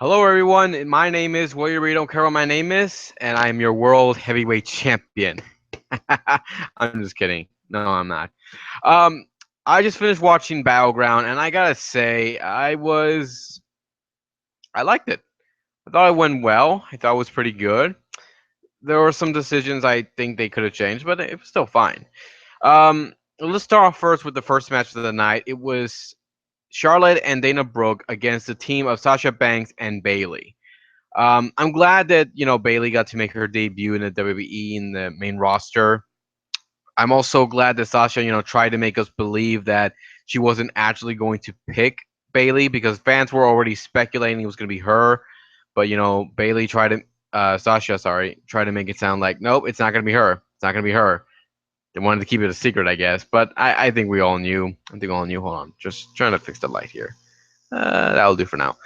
Hello, everyone. My name is William. You don't care what my name is, and I am your world heavyweight champion. I'm just kidding. No, I'm not. Um, I just finished watching Battleground, and I gotta say, I liked it. I thought it went well. I thought it was pretty good. There were some decisions I think they could have changed, but it was still fine. Let's start off first with the first match of the night. It was Charlotte and Dana Brooke against the team of Sasha Banks and Bayley. I'm glad that Bailey got to make her debut in the WWE in the main roster. I'm also glad that Sasha tried to make us believe that she wasn't actually going to pick Bailey because fans were already speculating it was going to be her, but Bailey tried to Sasha, sorry, tried to make it sound like nope, it's not going to be her. It's not going to be her. They wanted to keep it a secret, I guess, but I think we all knew. I think we all knew. Hold on, just trying to fix the light here. That'll do for now.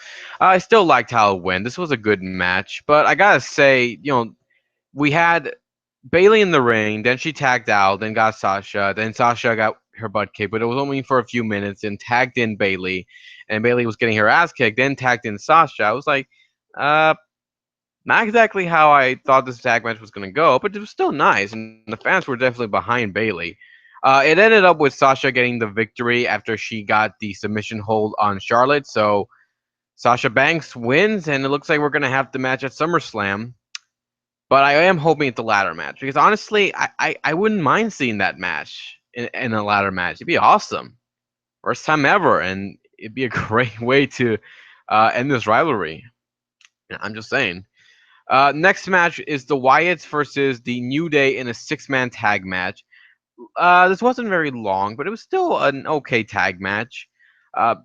I still liked how it went. This was a good match, but I gotta say, we had Bailey in the ring, then she tagged out, then got Sasha, then Sasha got her butt kicked, but it was only for a few minutes, and tagged in Bailey, and Bailey was getting her ass kicked, then tagged in Sasha. I was like, uh, not exactly how I thought this tag match was gonna go, but it was still nice, and the fans were definitely behind Bailey. It ended up with Sasha getting the victory after she got the submission hold on Charlotte, so Sasha Banks wins, and it looks like we're going to have the match at SummerSlam. But I am hoping it's a ladder match because honestly, I wouldn't mind seeing that match in a ladder match. It'd be awesome. First time ever, and it'd be a great way to end this rivalry. I'm just saying. Next match is the Wyatts versus the New Day in a six-man tag match. This wasn't very long, but it was still an okay tag match. Uh,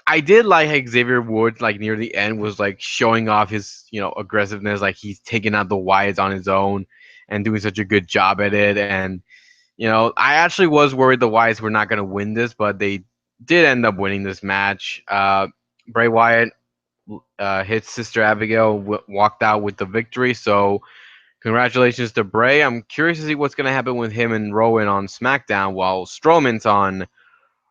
I did like how Xavier Woods, like near the end, was like showing off his, aggressiveness, like he's taking out the Wyatts on his own and doing such a good job at it. And I actually was worried the Wyatts were not going to win this, but they did end up winning this match. Bray Wyatt, his sister Abigail, walked out with the victory. So congratulations to Bray. I'm curious to see what's going to happen with him and Rowan on SmackDown while Strowman's on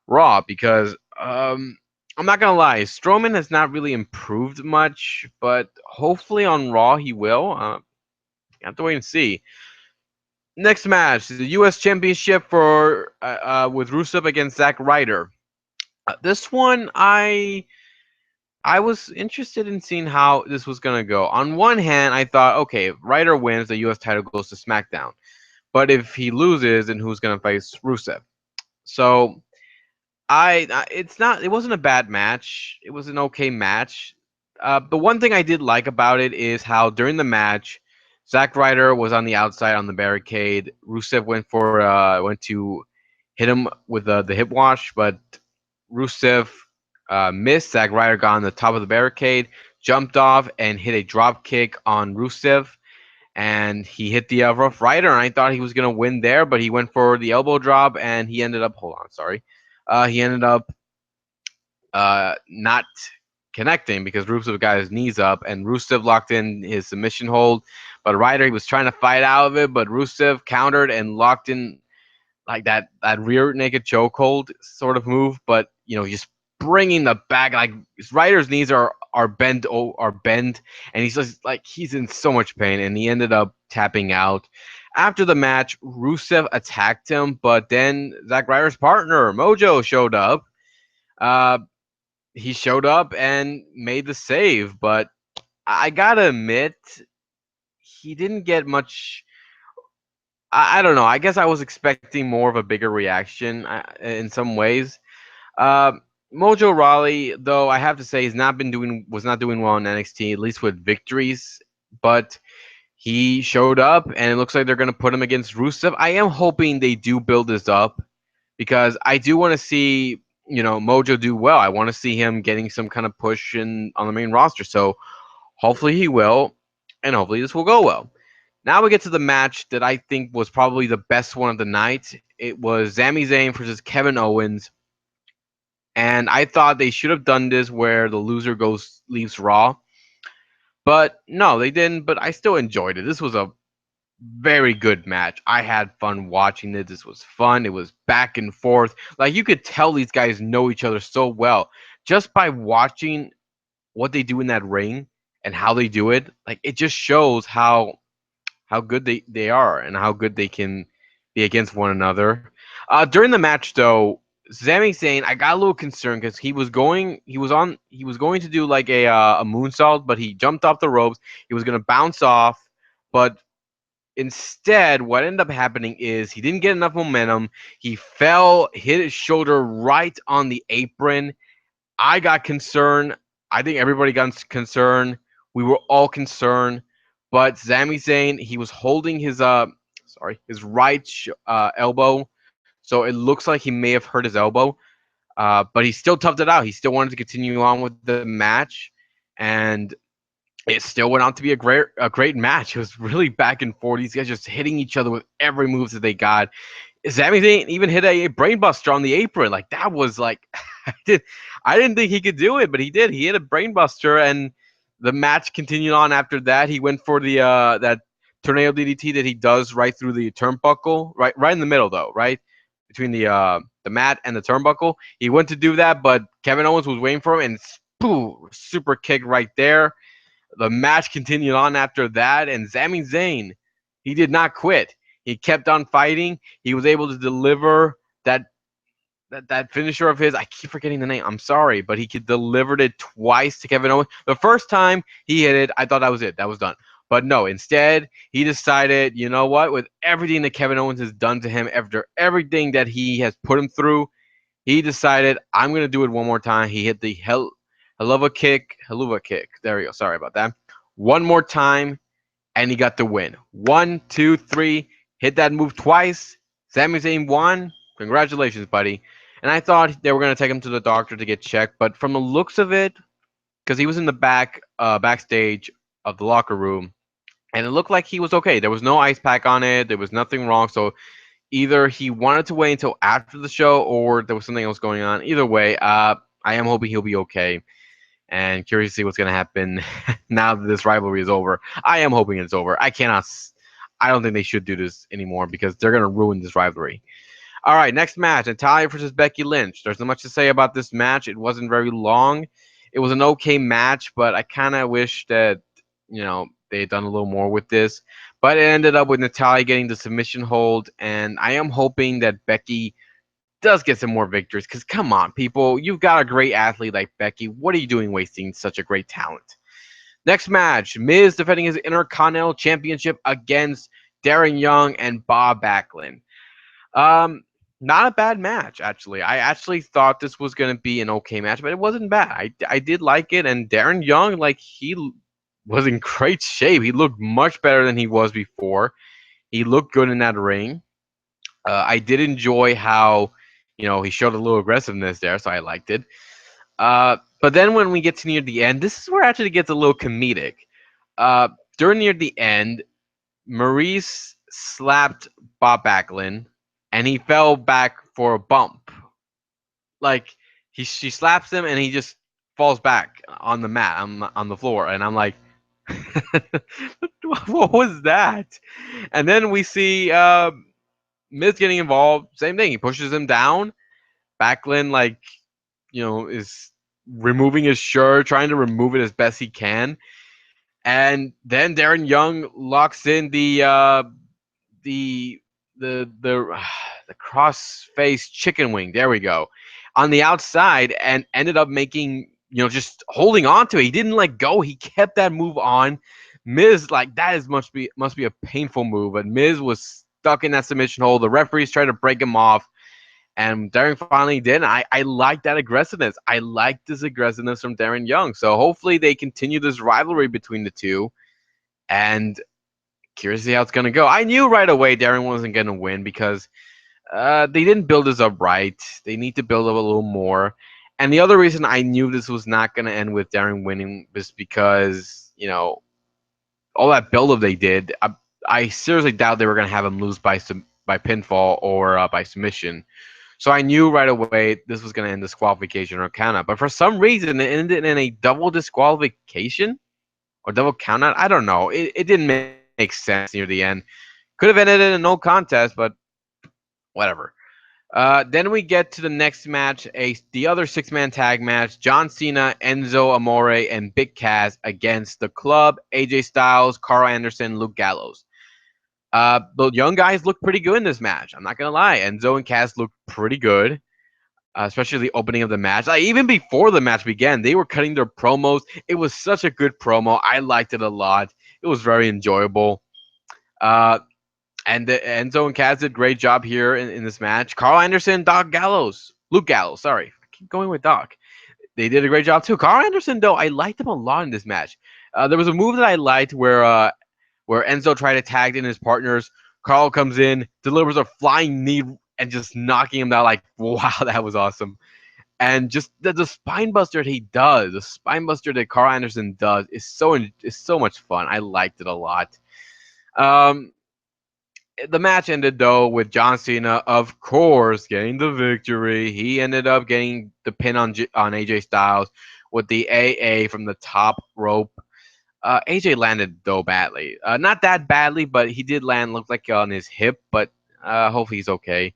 Raw because I'm not gonna lie, Strowman has not really improved much, but hopefully on Raw he will. You have to wait and see. Next match, the U.S. Championship for with Rusev against Zack Ryder. This one, I was interested in seeing how this was gonna go. On one hand, I thought, okay, if Ryder wins, the U.S. title goes to SmackDown. But if he loses, then who's gonna face Rusev? So it wasn't a bad match. It was an okay match. The one thing I did like about it is how during the match, Zack Ryder was on the outside on the barricade. Rusev went to hit him with the hip wash, but Rusev missed. Zack Ryder got on the top of the barricade, jumped off, and hit a drop kick on Rusev. And he hit the Rough Rider, and I thought he was gonna win there, but he went for the elbow drop, and he ended up. Hold on, sorry. He ended up not connecting because Rusev got his knees up and Rusev locked in his submission hold. But Ryder, he was trying to fight out of it, but Rusev countered and locked in like that rear naked chokehold sort of move. But just bringing the back, like Ryder's knees are bent, and he's just like he's in so much pain, and he ended up tapping out. After the match, Rusev attacked him, but then Zack Ryder's partner Mojo showed up. Uh, he showed up and made the save, but I gotta admit, he didn't get much. I don't know. I guess I was expecting more of a bigger reaction in some ways. Uh, Mojo Rawley, though, I have to say, was not doing well in NXT, at least with victories. But he showed up, and it looks like they're gonna put him against Rusev. I am hoping they do build this up because I do want to see Mojo do well. I want to see him getting some kind of push on the main roster. So hopefully he will, and hopefully this will go well. Now we get to the match that I think was probably the best one of the night. It was Sami Zayn versus Kevin Owens, and I thought they should have done this where the loser leaves Raw, but no, they didn't. But I still enjoyed it. This was a very good match. I had fun watching it. This was fun. It was back and forth. Like you could tell these guys know each other so well just by watching what they do in that ring. and how they do it, like it just shows how good they are and how good they can be against one another. During the match, though, Sami Zayn, I got a little concerned because he was going to do like a moonsault, but he jumped off the ropes. He was going to bounce off, but instead, what ended up happening is he didn't get enough momentum. He fell, hit his shoulder right on the apron. I got concerned. I think everybody got concerned. We were all concerned. But Sami Zayn, he was holding his right elbow, so it looks like he may have hurt his elbow. But he still toughed it out. He still wanted to continue on with the match, and it still went on to be a great match. It was really back and forth. These guys just hitting each other with every move that they got. Sami Zayn even hit a brainbuster on the apron. Like that was like I didn't think he could do it, but he did. He hit a brainbuster, and the match continued on after that. He went for the that tornado DDT that he does right through the turnbuckle, right in the middle though, right between the mat and the turnbuckle. He went to do that, but Kevin Owens was waiting for him, and boom, super kick right there. The match continued on after that, and Sami Zayn, he did not quit. He kept on fighting. He was able to deliver that finisher of his. I keep forgetting the name. I'm sorry, but he could delivered it twice to Kevin Owens. The first time he hit it, I thought that was it. That was done. But no, instead, he decided, you know what? With everything that Kevin Owens has done to him, after everything that he has put him through, he decided, I'm going to do it one more time. He hit the Helluva kick. There we go. Sorry about that. One more time, and he got the win. 1, 2, 3. Hit that move twice. Sami Zayn won. Congratulations, buddy. And I thought they were going to take him to the doctor to get checked, but from the looks of it, because he was in the backstage of the locker room, and it looked like he was okay. There was no ice pack on it. There was nothing wrong. So either he wanted to wait until after the show, or there was something else going on. Either way, I am hoping he'll be okay, and curious to see what's going to happen now that this rivalry is over. I am hoping it's over. I don't think they should do this anymore because they're going to ruin this rivalry. All right, next match, Natalya versus Becky Lynch. There's not much to say about this match. It wasn't very long. It was an okay match, but I kind of wish that, they had done a little more with this. But it ended up with Natalya getting the submission hold, and I am hoping that Becky does get some more victories. Because come on, people, you've got a great athlete like Becky. What are you doing wasting such a great talent? Next match, Miz defending his Intercontinental Championship against Darren Young and Bob Backlund. Um, Not a bad match, actually. I actually thought this was going to be an okay match, but it wasn't bad. I did like it, and Darren Young, like, was in great shape. He looked much better than he was before. He looked good in that ring. I did enjoy how, he showed a little aggressiveness there, so I liked it. But then when we get to near the end, this is where it actually gets a little comedic. Uh, During near the end, Maurice slapped Bob Backlund, and he fell back for a bump. Like she slaps him, and he just falls back on the mat on the floor, and I'm like, what was that? And then we see Miz getting involved. Same thing. He pushes him down. Backlund is removing his shirt, trying to remove it as best he can. And then Darren Young locks in the the the cross face chicken wing. There we go. On the outside, and ended up making, just holding on to it. He didn't let go. He kept that move on. Miz, like, that is must be a painful move, but Miz was stuck in that submission hold. The referees tried to break him off, and Darren finally did. I like that aggressiveness. I like this aggressiveness from Darren Young. So hopefully they continue this rivalry between the two. And curious to see how it's going to go. I knew right away Darren wasn't going to win because they didn't build this up right. They need to build up a little more. And the other reason I knew this was not going to end with Darren winning was because, all that build up they did, I seriously doubt they were going to have him lose by pinfall or by submission. So I knew right away this was going to end disqualification or count out. But for some reason, it ended in a double disqualification or double count out. I don't know. It didn't make sense near the end. Could have ended in a no contest, but whatever. Then we get to the next match, the other six-man tag match: John Cena, Enzo Amore, and Big Cass against the Club, AJ Styles, Carl Anderson, Luke Gallows. The young guys look pretty good in this match. I'm not gonna lie, Enzo and Cass looked pretty good, especially the opening of the match. Like, even before the match began, they were cutting their promos. It was such a good promo. I liked it a lot. It was very enjoyable. Uh, and Enzo and Kaz did a great job here in this match. Carl Anderson, Luke Gallows. Sorry, I keep going with Doc. They did a great job too. Carl Anderson, though, I liked him a lot in this match. There was a move that I liked where Enzo tried to tag in his partners. Carl comes in, delivers a flying knee, and just knocking him down. Like, wow, that was awesome. And just the spine buster he does, the spine buster that Carl Anderson does, is so much fun. I liked it a lot. Um, the match ended though with John Cena, of course, getting the victory. He ended up getting the pin on AJ Styles with the AA from the top rope. AJ landed though badly, not that badly, but he did land. Looked like on his hip, but hopefully he's okay.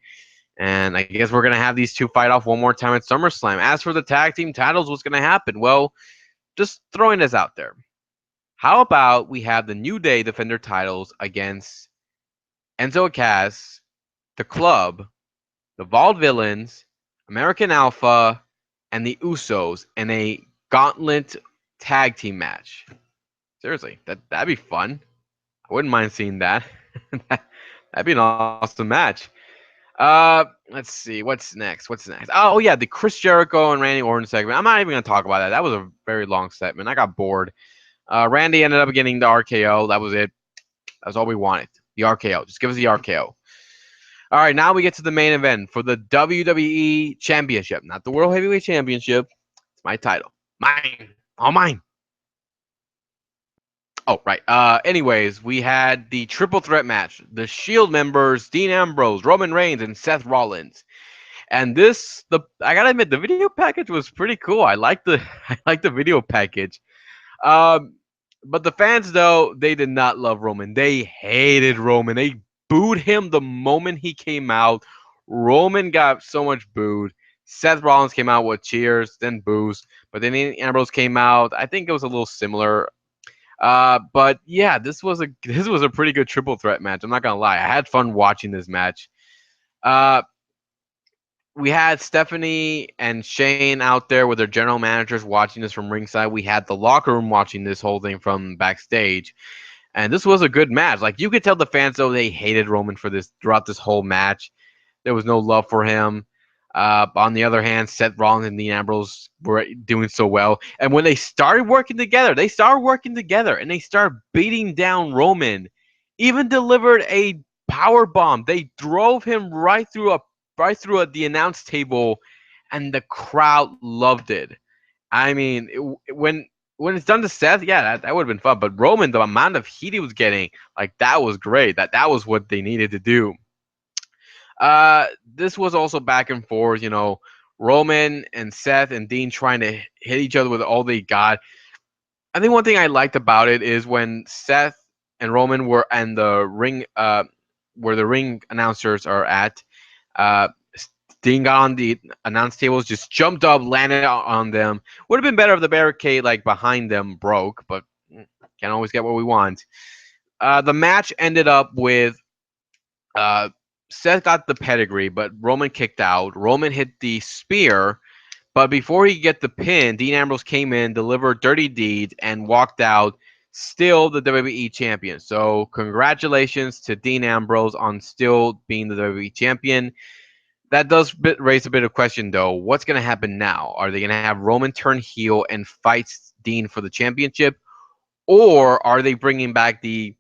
And I guess we're gonna have these two fight off one more time at SummerSlam. As for the tag team titles, what's gonna happen? Well, just throwing this out there. How about we have the New Day defend their titles against Enzo Cass, the Club, the Vaudevillains, American Alpha, and the Usos in a gauntlet tag team match. Seriously, that'd be fun. I wouldn't mind seeing that. That'd be an awesome match. Let's see. What's next? Oh yeah, the Chris Jericho and Randy Orton segment. I'm not even gonna talk about that. That was a very long segment. I got bored. Randy ended up getting the RKO. That was it. That's all we wanted. The RKO. Just give us the RKO. All right, now we get to the main event for the WWE Championship, not the World Heavyweight Championship. It's my title, mine, all mine. Oh, right. Anyways, we had the triple threat match. The Shield members, Dean Ambrose, Roman Reigns, and Seth Rollins. And I gotta admit, the video package was pretty cool. I like the I like the video package. Um, but the fans though, they did not love Roman. They hated Roman. They booed him the moment he came out. Roman got so much booed. Seth Rollins came out with cheers, then boos. But then Ambrose came out. I think it was a little similar. But yeah, this was a pretty good triple threat match. I'm not gonna lie. I had fun watching this match. Uh, we had Stephanie and Shane out there with their general managers watching this from ringside. We had the locker room watching this whole thing from backstage. And this was a good match. Like, you could tell the fans though they hated Roman for this throughout this whole match. There was no love for him. On the other hand, Seth Rollins and Dean Ambrose were doing so well. And when they started working together and they started beating down Roman. Even delivered a power bomb. They drove him the announce table, and the crowd loved it. I mean, when it's done to Seth, yeah, that would have been fun. But Roman, the amount of heat he was getting, like, that was great. That was what they needed to do. This was also back and forth, Roman and Seth and Dean trying to hit each other with all they got. I think one thing I liked about it is when Seth and Roman were in the ring, where the ring announcers are at. Uh, Dean got on the announce tables, just jumped up, landed on them. Would have been better if the barricade like behind them broke, but can't always get what we want. The match ended up with uh, Seth got the pedigree, but Roman kicked out. Roman hit the spear, but before he could get the pin, Dean Ambrose came in, delivered Dirty Deed, and walked out, still the WWE champion. So congratulations to Dean Ambrose on still being the WWE champion. That does raise a bit of question, though. What's going to happen now? Are they going to have Roman turn heel and fight Dean for the championship? Or are they bringing back the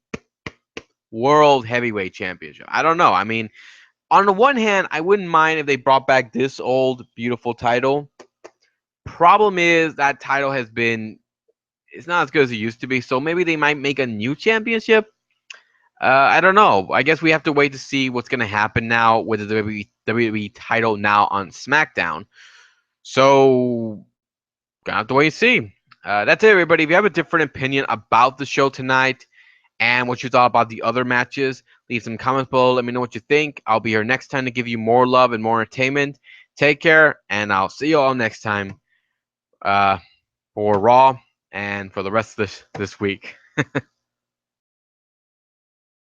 World Heavyweight Championship? I don't know. I mean, on the one hand, I wouldn't mind if they brought back this old, beautiful title. Problem is that title it's not as good as it used to be. So maybe they might make a new championship. I don't know. I guess we have to wait to see what's going to happen now with the WWE title now on SmackDown. So, gonna have to wait and see. That's it, everybody. If you have a different opinion about the show tonight and what you thought about the other matches, Leave some comments below. Let me know what you think. I'll be here next time to give you more love and more entertainment. Take care, and I'll see you all next time for Raw and for the rest of this week.